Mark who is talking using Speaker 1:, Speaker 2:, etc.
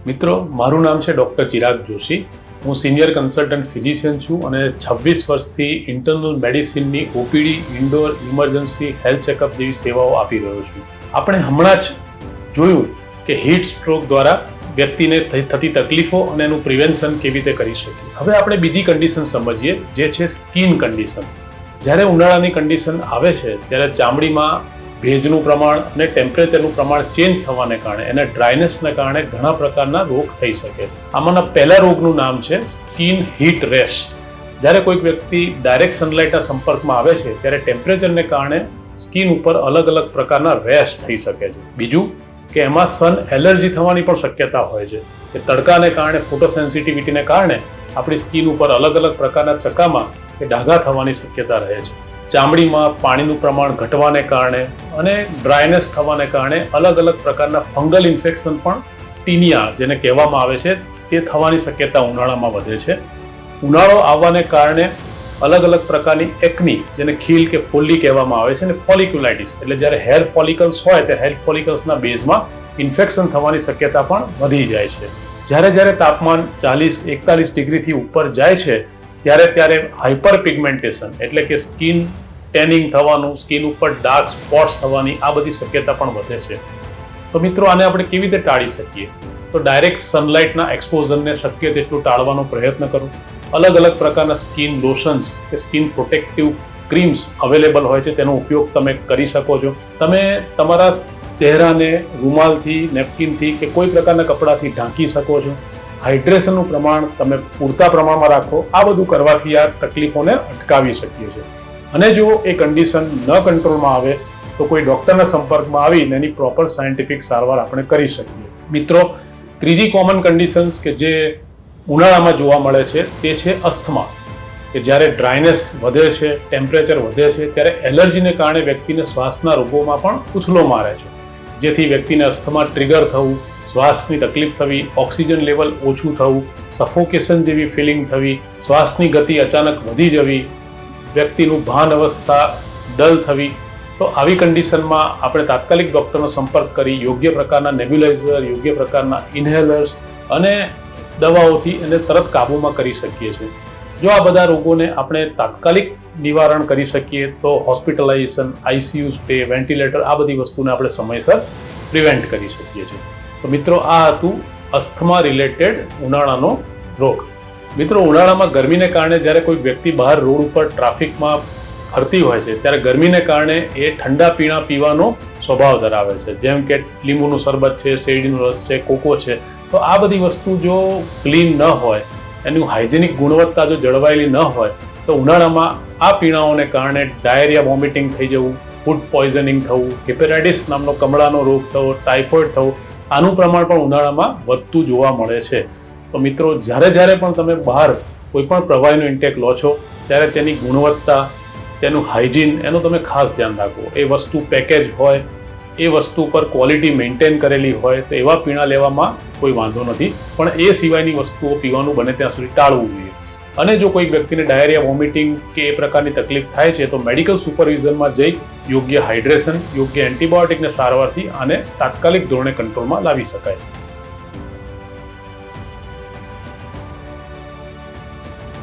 Speaker 1: મિત્રો, મારું નામ છે ડૉક્ટર ચિરાગ જોશી. હું સિનિયર કન્સલ્ટન્ટ ફિઝિશિયન છું અને 26 વર્ષથી ઇન્ટરનલ મેડિસિનની OPD, indoor emergency health checkup જેવી સેવાઓ આપી રહ્યો છું. આપણે હમણાં જ જોયું કે હીટ સ્ટ્રોક દ્વારા વ્યક્તિને થતી તકલીફો અને એનું પ્રિવેન્શન કેવી રીતે કરી શકીએ. હવે આપણે બીજી કન્ડિશન સમજીએ, જે છે સ્કિન કન્ડિશન. જ્યારે ઉનાળાની કન્ડિશન આવે છે ત્યારે ચામડીમાં ભેજનું પ્રમાણ અને ટેમ્પરેચરનું પ્રમાણ ચેન્જ થવાને કારણે એને ડ્રાયનેસને કારણે ઘણા પ્રકારના રોગ થઈ શકે. આમાંના પહેલા રોગનું નામ છે સ્કિન હીટ રેશ. જ્યારે કોઈક વ્યક્તિ ડાયરેક્ટ સનલાઇટના સંપર્કમાં આવે છે ત્યારે ટેમ્પરેચરને કારણે સ્કિન ઉપર અલગ અલગ પ્રકારના રેશ થઈ શકે છે. બીજું કે એમાં સન એલર્જી થવાની પણ શક્યતા હોય છે કે તડકાને કારણે, ફોટોસેન્સિટિવિટીને કારણે આપણી સ્કિન ઉપર અલગ અલગ પ્રકારના ચકામા કે ડાઘા થવાની શક્યતા રહે છે. ચામડીમાં પાણીનું પ્રમાણ ઘટવાને કારણે અને ડ્રાયનેસ થવાને કારણે અલગ અલગ પ્રકારના ફંગલ ઇન્ફેક્શન પણ ટીનિયા જેને કહેવામાં આવે છે તે થવાની શક્યતા ઉનાળામાં વધે છે. ઉનાળો આવવાને કારણે અલગ અલગ પ્રકારની એકની જેને ખીલ કે ફોલ્લી કહેવામાં આવે છે અને ફોલિક્યુલાઇટિસ એટલે જ્યારે હેર ફોલિકલ્સ હોય તે હેર ફોલિકલ્સના બેઝમાં ઇન્ફેક્શન થવાની શક્યતા પણ વધી જાય છે. જ્યારે તાપમાન 40-41 ડિગ્રીથી ઉપર જાય છે ત્યારે હાઇપર પિગમેન્ટેશન એટલે કે સ્કિન ટેનિંગ થવાનું, સ્કિન ઉપર ડાર્ક સ્પોટ્સ થવાની આ બધી શક્યતા પણ વધે છે. તો મિત્રો, આને આપણે કેવી રીતે ટાળી શકીએ? તો ડાયરેક્ટ સનલાઇટના એક્સપોઝરને શક્ય તેટલું ટાળવાનો પ્રયત્ન કરો. અલગ અલગ પ્રકારના સ્કિન લોશન્સ કે સ્કિન પ્રોટેક્ટિવ ક્રીમ્સ અવેલેબલ હોય છે, તેનો ઉપયોગ તમે કરી શકો છો. તમે તમારા ચહેરાને રૂમાલથી, નેપકિનથી કે કોઈ પ્રકારના કપડાથી ઢાંકી શકો છો. હાઇડ્રેશનનું પ્રમાણ તમે પૂરતા પ્રમાણમાં રાખો. આ બધું કરવાથી આ તકલીફોને અટકાવી શકીએ છીએ. અને જો એ કન્ડિશન ન કંટ્રોલમાં આવે તો કોઈ ડૉક્ટરના સંપર્કમાં આવીને એની પ્રોપર સાયન્ટિફિક સારવાર આપણે કરી શકીએ. મિત્રો, ત્રીજી કોમન કન્ડિશન્સ કે જે ઉનાળામાં જોવા મળે છે તે છે અસ્થમા. કે જ્યારે ડ્રાયનેસ વધે છે, ટેમ્પરેચર વધે છે ત્યારે એલર્જીને કારણે વ્યક્તિને શ્વાસના રોગોમાં પણ ઉથલો મારે છે, જેથી વ્યક્તિને અસ્થમા ટ્રિગર થવું, શ્વાસની તકલીફ થવી, ઓક્સિજન લેવલ ઓછું થવું, સફોકેશન જેવી ફિલિંગ થવી, શ્વાસની ગતિ અચાનક વધી જવી, વ્યક્તિનું ભાન અવસ્થા ડલ થવી. તો આવી કન્ડિશનમાં આપણે તાત્કાલિક ડૉક્ટરનો સંપર્ક કરી યોગ્ય પ્રકારના નેબ્યુલાઇઝર, યોગ્ય પ્રકારના ઇન્હેલર્સ અને દવાઓથી એને તરત કાબૂમાં કરી શકીએ છીએ. જો આ બધા રોગોને આપણે તાત્કાલિક નિવારણ કરી શકીએ તો હોસ્પિટલાઇઝેશન, આઈસીયુ સ્ટે, વેન્ટિલેટર આ બધી વસ્તુને આપણે સમયસર પ્રિવેન્ટ કરી શકીએ છીએ. તો મિત્રો, આ હતું અસ્થમા રિલેટેડ ઉનાળાનો રોગ. મિત્રો, ઉનાળામાં ગરમીને કારણે જ્યારે કોઈ વ્યક્તિ બહાર રોડ ઉપર ટ્રાફિકમાં ફરતી હોય છે ત્યારે ગરમીને કારણે એ ઠંડા પીણા પીવાનો સ્વભાવ ધરાવે છે, જેમ કે લીંબુનું શરબત છે, શેરડીનો રસ છે, કોકો છે. તો આ બધી વસ્તુ જો ક્લીન ન હોય, એનું હાઇજેનિક ગુણવત્તા જો જળવાયેલી ન હોય તો ઉનાળામાં આ પીણાઓને કારણે ડાયરિયા, વોમિટિંગ થઈ જવું, ફૂડ પોઈઝનિંગ થવું, હેપેટાઇટિસ નામનો કમળાનો રોગ થવો, ટાઇફોઇડ થવું, આનું પ્રમાણ પણ ઉનાળામાં વધતું જોવા મળે છે. તો મિત્રો, જ્યારે પણ તમે બહાર કોઈ પણ પ્રવાહીનો ઇન્ટેક લો છો ત્યારે તેની ગુણવત્તા, તેનું હાઇજીન એનું તમે ખાસ ધ્યાન રાખો. એ વસ્તુ પેકેજ હોય, એ વસ્તુ પર ક્વોલિટી મેન્ટેન કરેલી હોય તો એવા પીણા લેવામાં કોઈ વાંધો નથી, પણ એ સિવાયની વસ્તુઓ પીવાનું બને ત્યાં સુધી ટાળવું જોઈએ. અને જો કોઈ વ્યક્તિને ડાયરિયા, વોમિટિંગ કે એ પ્રકારની તકલીફ થાય છે તો મેડિકલ સુપરવિઝનમાં જઈ યોગ્ય હાઇડ્રેશન, યોગ્ય એન્ટીબાયોટિકને સારવારથી આને તાત્કાલિક ધોરણે કંટ્રોલમાં લાવી શકાય.